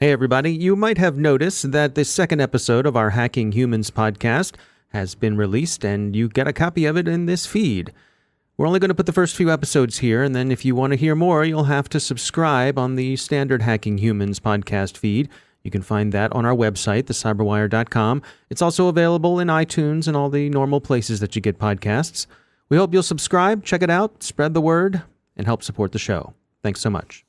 Hey everybody, you might have noticed that the second episode of our Hacking Humans podcast has been released and you get a copy of it in this feed. We're only going to put the first few episodes here, and then if you want to hear more, you'll have to subscribe on the standard Hacking Humans podcast feed. You can find that on our website, thecyberwire.com. It's also available in iTunes and all the normal places that you get podcasts. We hope you'll subscribe, check it out, spread the word, and help support the show. Thanks so much.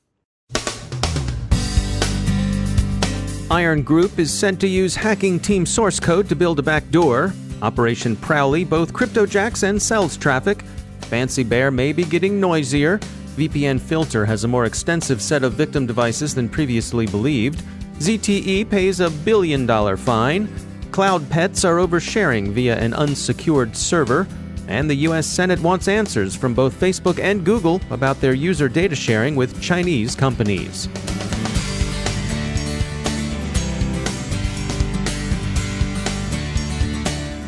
Iron Group is sent to use hacking team source code to build a backdoor. Operation Prowly both cryptojacks and sells traffic. Fancy Bear may be getting noisier. VPNFilter has a more extensive set of victim devices than previously believed. ZTE pays $1 billion fine. Cloud pets are oversharing via an unsecured server. And the U.S. Senate wants answers from both Facebook and Google about their user data sharing with Chinese companies.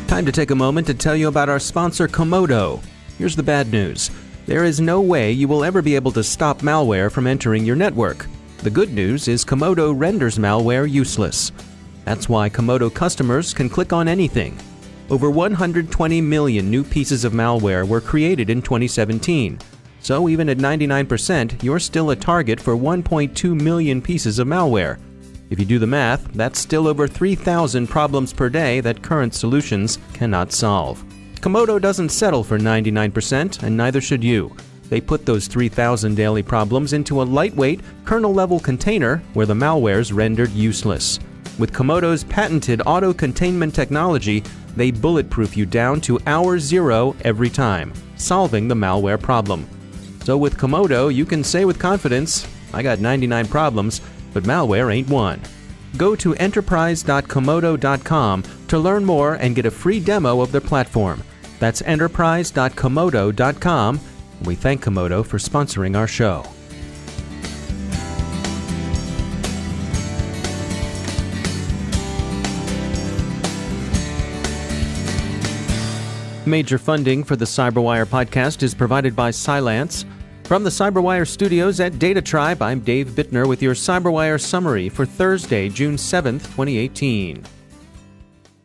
Time to take a moment to tell you about our sponsor, Komodo. Here's the bad news. There is no way you will ever be able to stop malware from entering your network. The good news is Komodo renders malware useless. That's why Komodo customers can click on anything. Over 120 million new pieces of malware were created in 2017. So even at 99%, you're still a target for 1.2 million pieces of malware. If you do the math, that's still over 3,000 problems per day that current solutions cannot solve. Komodo doesn't settle for 99%, and neither should you. They put those 3,000 daily problems into a lightweight, kernel-level container where the malware's rendered useless. With Komodo's patented auto-containment technology, they bulletproof you down to hour zero every time, solving the malware problem. So with Komodo, you can say with confidence, I got 99 problems, but malware ain't one. Go to enterprise.komodo.com to learn more and get a free demo of their platform. That's enterprise.komodo.com. We thank Komodo for sponsoring our show. Major funding for the CyberWire podcast is provided by Cylance. From the CyberWire studios at Data Tribe, I'm Dave Bittner with your CyberWire summary for Thursday, June 7th, 2018.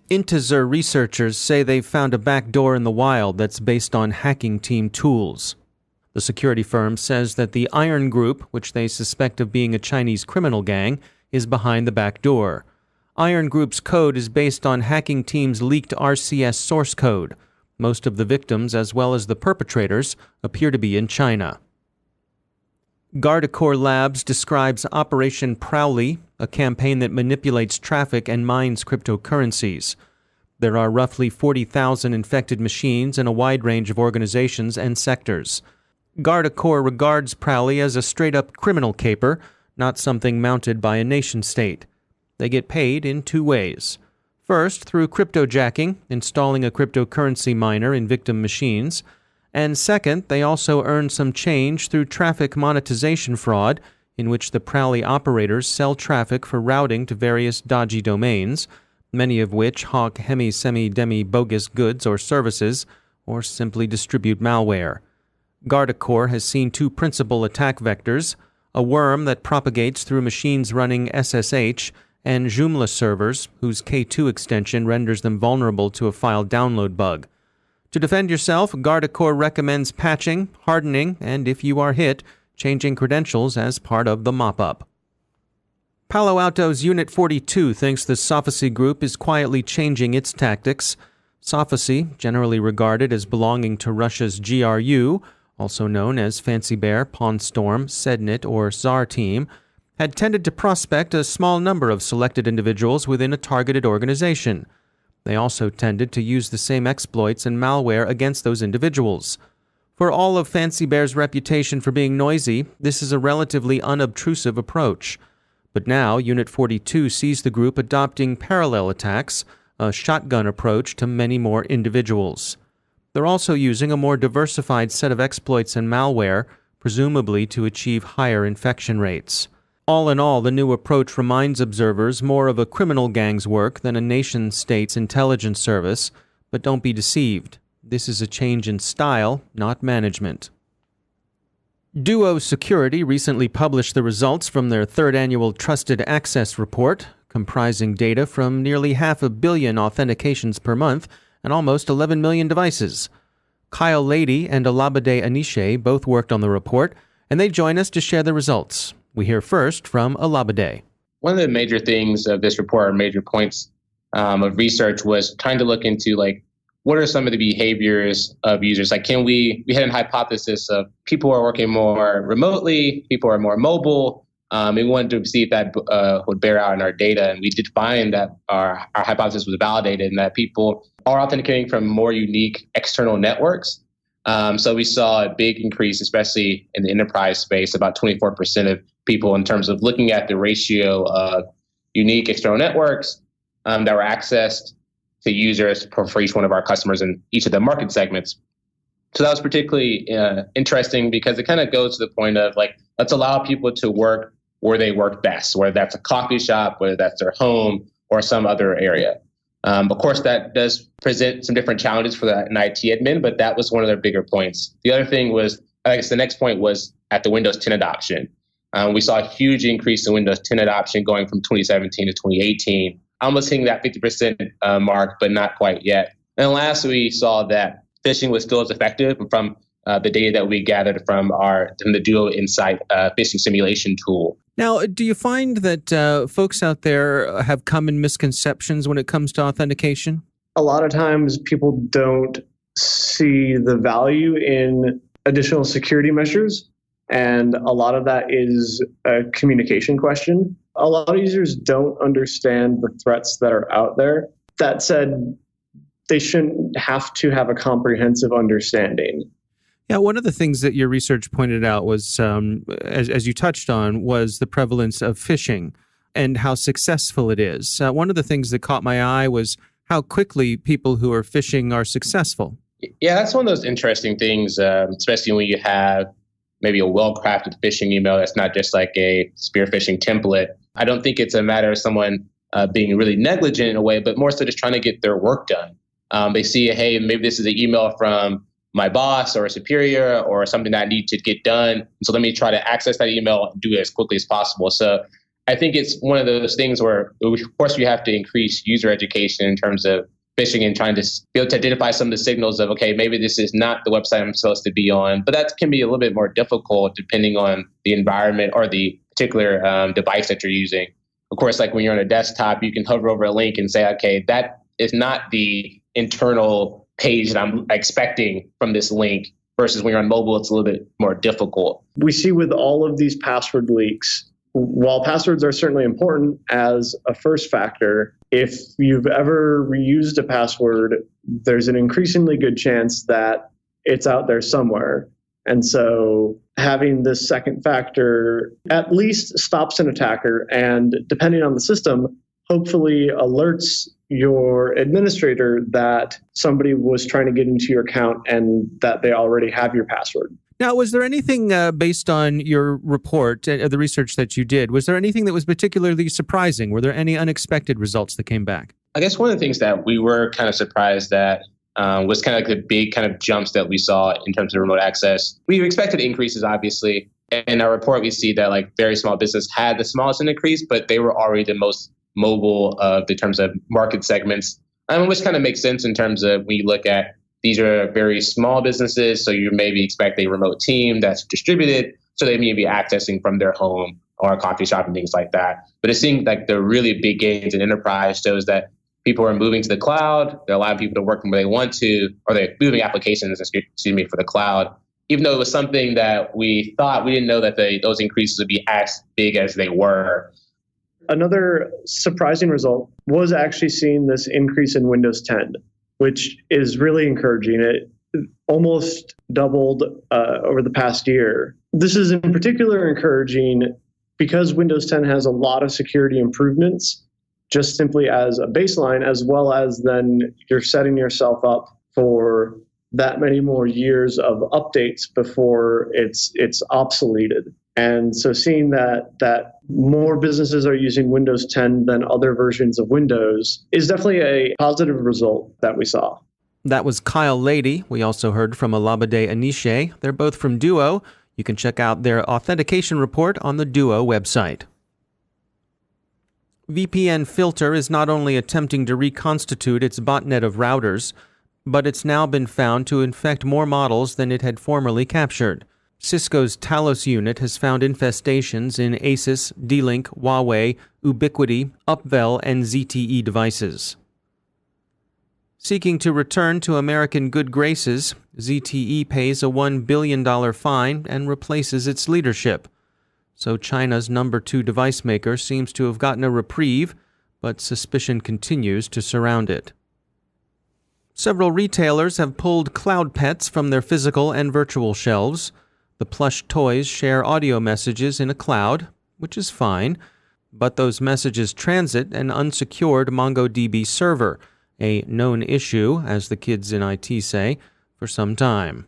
Intezer researchers say they've found a backdoor in the wild that's based on hacking team tools. The security firm says that the Iron Group, which they suspect of being a Chinese criminal gang, is behind the backdoor. Iron Group's code is based on hacking team's leaked RCS source code. Most of the victims, as well as the perpetrators, appear to be in China. Guardicore Labs describes Operation Prowly, a campaign that manipulates traffic and mines cryptocurrencies. There are roughly 40,000 infected machines in a wide range of organizations and sectors. Guardicore regards Prowly as a straight-up criminal caper, not something mounted by a nation-state. They get paid in two ways. First, through cryptojacking, installing a cryptocurrency miner in victim machines. And second, they also earn some change through traffic monetization fraud, in which the Prowly operators sell traffic for routing to various dodgy domains, many of which hawk hemi-semi-demi bogus goods or services, or simply distribute malware. Guardicore has seen two principal attack vectors, a worm that propagates through machines running SSH, and Joomla servers, whose K2 extension renders them vulnerable to a file download bug. To defend yourself, Guardicore recommends patching, hardening, and if you are hit, changing credentials as part of the mop-up. Palo Alto's Unit 42 thinks the Sophacy Group is quietly changing its tactics. Sophacy, generally regarded as belonging to Russia's GRU, also known as Fancy Bear, Pawnstorm, Sednit, or Tsar Team, had tended to prospect a small number of selected individuals within a targeted organization. They also tended to use the same exploits and malware against those individuals. For all of Fancy Bear's reputation for being noisy, this is a relatively unobtrusive approach. But now, Unit 42 sees the group adopting parallel attacks, a shotgun approach to many more individuals. They're also using a more diversified set of exploits and malware, presumably to achieve higher infection rates. All in all, the new approach reminds observers more of a criminal gang's work than a nation-state's intelligence service, but don't be deceived. This is a change in style, not management. Duo Security recently published the results from their third annual Trusted Access Report, comprising data from nearly 500 million authentications per month and almost 11 million devices. Kyle Lady and Olabode Anishe both worked on the report, and they join us to share the results. We hear first from Olabode. One of the major things of this report, or major points of research, was trying to look into what are some of the behaviors of users? We had a hypothesis of people are working more remotely, people are more mobile. We wanted to see if that would bear out in our data. And we did find that our hypothesis was validated and that people are authenticating from more unique external networks. So we saw a big increase, especially in the enterprise space, about 24% of people in terms of looking at the ratio of unique external networks that were accessed to users for each one of our customers in each of the market segments. So that was particularly interesting because it kind of goes to the point of let's allow people to work where they work best, whether that's a coffee shop, whether that's their home or some other area. Of course, that does present some different challenges for an IT admin, but that was one of their bigger points. The other thing was, I guess the next point was at the Windows 10 adoption. We saw a huge increase in Windows 10 adoption going from 2017 to 2018. Almost hitting that 50% mark, but not quite yet. And last, we saw that phishing was still as effective from the data that we gathered from the Duo Insight phishing simulation tool. Now, do you find that folks out there have common misconceptions when it comes to authentication? A lot of times people don't see the value in additional security measures, and a lot of that is a communication question. A lot of users don't understand the threats that are out there. That said, they shouldn't have to have a comprehensive understanding. Yeah, one of the things that your research pointed out was, as you touched on, was the prevalence of phishing and how successful it is. One of the things that caught my eye was how quickly people who are phishing are successful. Yeah, that's one of those interesting things, especially when you have maybe a well-crafted phishing email that's not just like a spear phishing template. I don't think it's a matter of someone being really negligent in a way, but more so just trying to get their work done. They see, hey, maybe this is an email from my boss or a superior or something that I need to get done. So let me try to access that email and do it as quickly as possible. So I think it's one of those things where, of course, we have to increase user education in terms of phishing and trying to be able to identify some of the signals of, okay, maybe this is not the website I'm supposed to be on. But that can be a little bit more difficult depending on the environment or the particular device that you're using. Of course, like when you're on a desktop, you can hover over a link and say, okay, that is not the internal page that I'm expecting from this link, versus when you're on mobile, it's a little bit more difficult. We see with all of these password leaks, while passwords are certainly important as a first factor, if you've ever reused a password, there's an increasingly good chance that it's out there somewhere. And so having this second factor at least stops an attacker and, depending on the system, hopefully alerts your administrator that somebody was trying to get into your account and that they already have your password. Now, was there anything based on your report, the research that you did, was there anything that was particularly surprising? Were there any unexpected results that came back? I guess one of the things that we were kind of surprised at was kind of like the big kind of jumps that we saw in terms of remote access. We expected increases, obviously. In our report, we see that very small business had the smallest increase, but they were already the most mobile in terms of market segments, which kind of makes sense in terms of when you look at these are very small businesses, so you maybe expect a remote team that's distributed, so they may be accessing from their home or a coffee shop and things like that. But it seems like the really big gains in enterprise shows that people are moving to the cloud. They're allowing people to work from where they want to, or they're moving applications, for the cloud. Even though it was something that we thought, we didn't know that those increases would be as big as they were. Another surprising result was actually seeing this increase in Windows 10, which is really encouraging. It almost doubled over the past year. This is in particular encouraging because Windows 10 has a lot of security improvements, just simply as a baseline, as well as then you're setting yourself up for that many more years of updates before it's obsoleted. And so seeing that more businesses are using Windows 10 than other versions of Windows is definitely a positive result that we saw. That was Kyle Lady. We also heard from Olabode Anishe. They're both from Duo. You can check out their authentication report on the Duo website. VPNFilter is not only attempting to reconstitute its botnet of routers, but it's now been found to infect more models than it had formerly captured. Cisco's Talos unit has found infestations in Asus, D-Link, Huawei, Ubiquiti, Upvel, and ZTE devices. Seeking to return to American good graces, ZTE pays a $1 billion fine and replaces its leadership. So China's number 2 device maker seems to have gotten a reprieve, but suspicion continues to surround it. Several retailers have pulled Cloud Pets from their physical and virtual shelves. The plush toys share audio messages in a cloud, which is fine, but those messages transit an unsecured MongoDB server, a known issue, as the kids in IT say, for some time.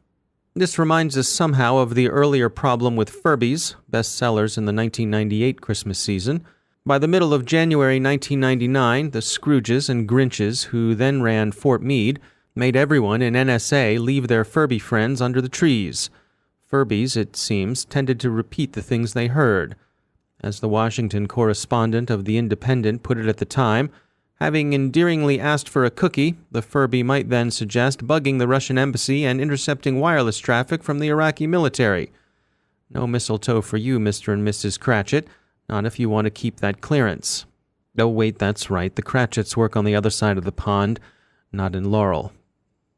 This reminds us somehow of the earlier problem with Furbies, bestsellers in the 1998 Christmas season. By the middle of January 1999, the Scrooges and Grinches, who then ran Fort Meade, made everyone in NSA leave their Furby friends under the trees. Furbies, it seems, tended to repeat the things they heard. As the Washington correspondent of The Independent put it at the time, having endearingly asked for a cookie, the Furby might then suggest bugging the Russian embassy and intercepting wireless traffic from the Iraqi military. No mistletoe for you, Mr. and Mrs. Cratchit, not if you want to keep that clearance. Oh, wait, that's right, the Cratchits work on the other side of the pond, not in Laurel.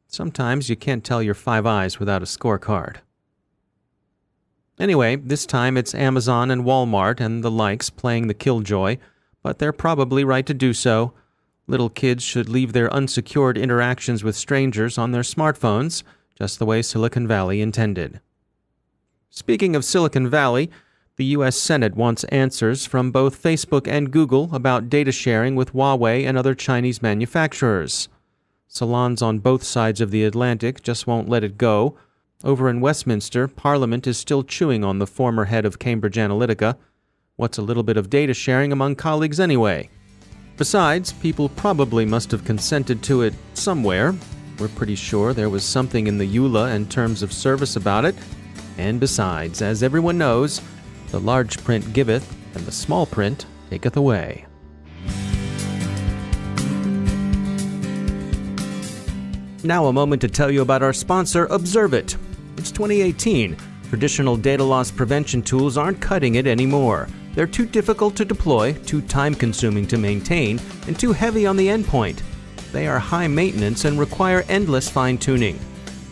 Sometimes you can't tell your 5 eyes without a scorecard. Anyway, this time it's Amazon and Walmart and the likes playing the killjoy, but they're probably right to do so. Little kids should leave their unsecured interactions with strangers on their smartphones, just the way Silicon Valley intended. Speaking of Silicon Valley, the U.S. Senate wants answers from both Facebook and Google about data sharing with Huawei and other Chinese manufacturers. Salons on both sides of the Atlantic just won't let it go. Over in Westminster, Parliament is still chewing on the former head of Cambridge Analytica. What's a little bit of data sharing among colleagues anyway? Besides, people probably must have consented to it somewhere. We're pretty sure there was something in the EULA and terms of service about it. And besides, as everyone knows, the large print giveth, and the small print taketh away. Now a moment to tell you about our sponsor, Observit. It's 2018. Traditional data loss prevention tools aren't cutting it anymore. They're too difficult to deploy, too time-consuming to maintain, and too heavy on the endpoint. They are high maintenance and require endless fine-tuning.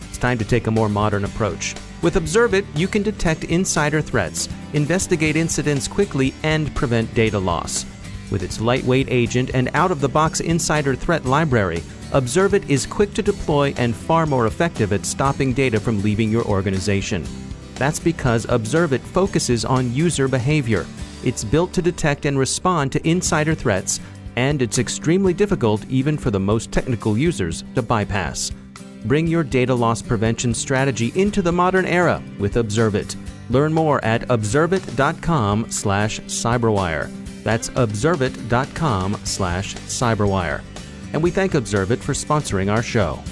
It's time to take a more modern approach. With Observit, you can detect insider threats, investigate incidents quickly, and prevent data loss. With its lightweight agent and out-of-the-box insider threat library, Observit is quick to deploy and far more effective at stopping data from leaving your organization. That's because Observit focuses on user behavior. It's built to detect and respond to insider threats, and it's extremely difficult even for the most technical users to bypass. Bring your data loss prevention strategy into the modern era with Observit. Learn more at observit.com/cyberwire. That's observit.com/cyberwire. And we thank Observit for sponsoring our show.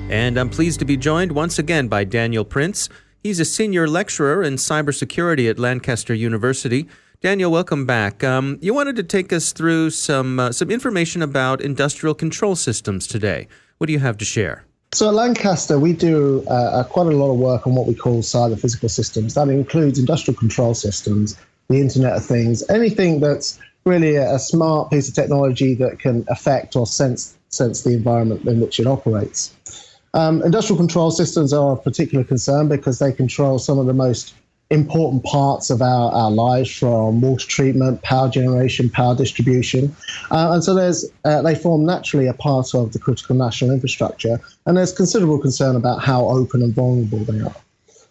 And I'm pleased to be joined once again by Daniel Prince. He's a senior lecturer in cybersecurity at Lancaster University. Daniel, welcome back. You wanted to take us through some information about industrial control systems today. What do you have to share? So at Lancaster, we do quite a lot of work on what we call cyber physical systems. That includes industrial control systems, the Internet of Things, anything that's really a smart piece of technology that can affect or sense the environment in which it operates. Industrial control systems are of particular concern because they control some of the most important parts of our lives, from water treatment, power generation, power distribution. And so they form naturally a part of the critical national infrastructure, and there's considerable concern about how open and vulnerable they are.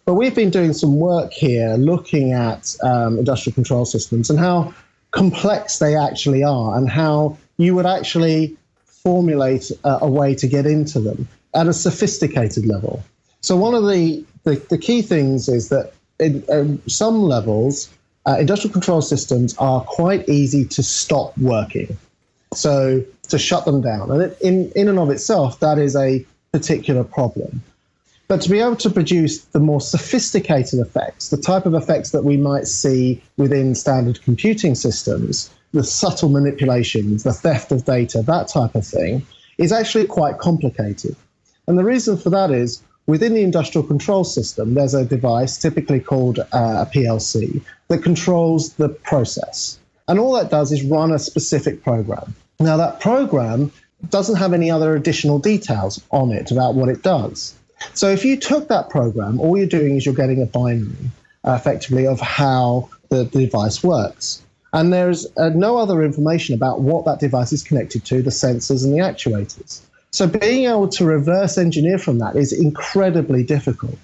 But we've been doing some work here looking at industrial control systems and how complex they actually are, and how you would actually formulate a way to get into them at a sophisticated level. So one of the key things is that in some levels, industrial control systems are quite easy to stop working. So to shut them down. And in and of itself, that is a particular problem. But to be able to produce the more sophisticated effects, the type of effects that we might see within standard computing systems, the subtle manipulations, the theft of data, that type of thing, is actually quite complicated. And the reason for that is, within the industrial control system, there's a device typically called a PLC that controls the process. And all that does is run a specific program. Now, that program doesn't have any other additional details on it about what it does. So if you took that program, all you're doing is you're getting a binary, effectively, of how the device works. And there's no other information about what that device is connected to, the sensors and the actuators. So being able to reverse engineer from that is incredibly difficult.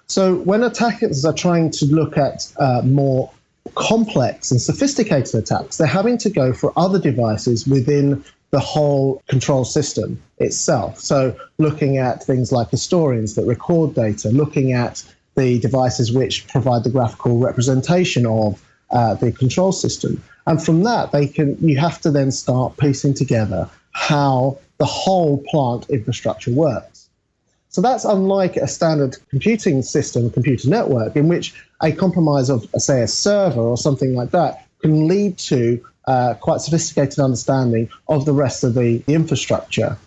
So when attackers are trying to look at more complex and sophisticated attacks, they're having to go for other devices within the whole control system itself. So looking at things like historians that record data, looking at the devices which provide the graphical representation of the control system. And from that, you have to then start piecing together how the whole plant infrastructure works. So that's unlike a standard computing system, computer network, in which a compromise of, say, a server or something like that can lead to quite sophisticated understanding of the rest of the infrastructure.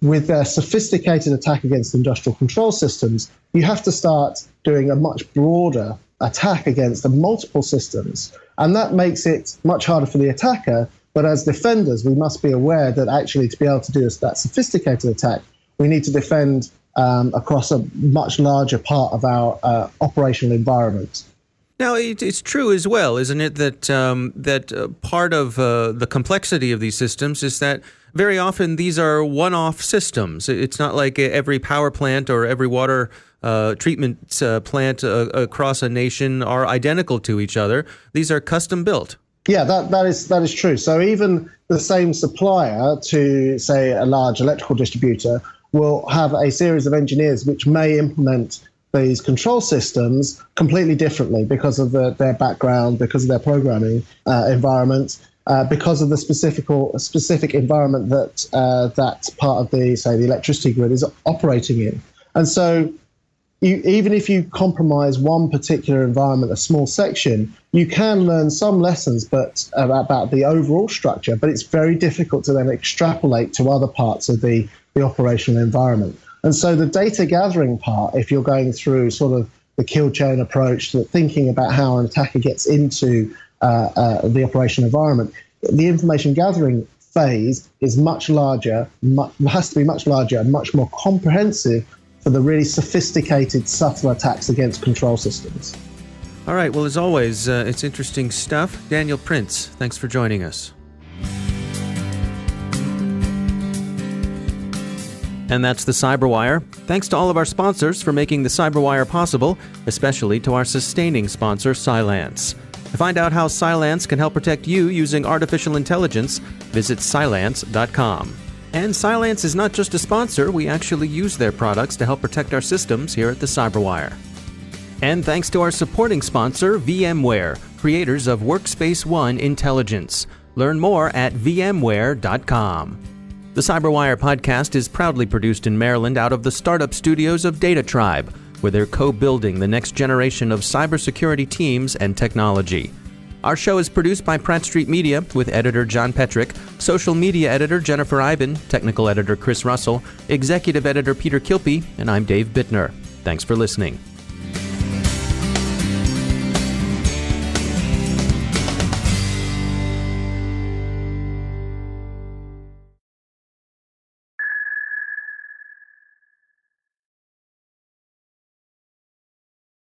With a sophisticated attack against industrial control systems, you have to start doing a much broader attack against the multiple systems. And that makes it much harder for the attacker. But as defenders, we must be aware that actually to be able to do that sophisticated attack, we need to defend across a much larger part of our operational environment. Now, it's true as well, isn't it, that part of the complexity of these systems is that very often these are one-off systems. It's not like every power plant or every water treatment plant across a nation are identical to each other. These are custom built. Yeah, that is true. So even the same supplier to, say, a large electrical distributor will have a series of engineers which may implement these control systems completely differently because of their background, because of their programming environment, because of the specific environment that part of the, say, the electricity grid is operating in. And so even if you compromise one particular environment, a small section, you can learn some lessons about the overall structure, but it's very difficult to then extrapolate to other parts of the operational environment. And so the data gathering part, if you're going through sort of the kill chain approach to thinking about how an attacker gets into the operational environment, the information gathering phase is much larger, has to be much larger and much more comprehensive for the really sophisticated, subtle attacks against control systems. All right. Well, as always, it's interesting stuff. Daniel Prince, thanks for joining us. And that's the Cyberwire. Thanks to all of our sponsors for making the Cyberwire possible, especially to our sustaining sponsor, Cylance. To find out how Cylance can help protect you using artificial intelligence, visit Cylance.com. And Cylance is not just a sponsor, we actually use their products to help protect our systems here at the Cyberwire. And thanks to our supporting sponsor, VMware, creators of Workspace ONE Intelligence. Learn more at VMware.com. The Cyberwire podcast is proudly produced in Maryland out of the startup studios of Data Tribe, where they're co-building the next generation of cybersecurity teams and technology. Our show is produced by Pratt Street Media with editor John Petrick, social media editor Jennifer Iben, technical editor Chris Russell, executive editor Peter Kilpie, and I'm Dave Bittner. Thanks for listening.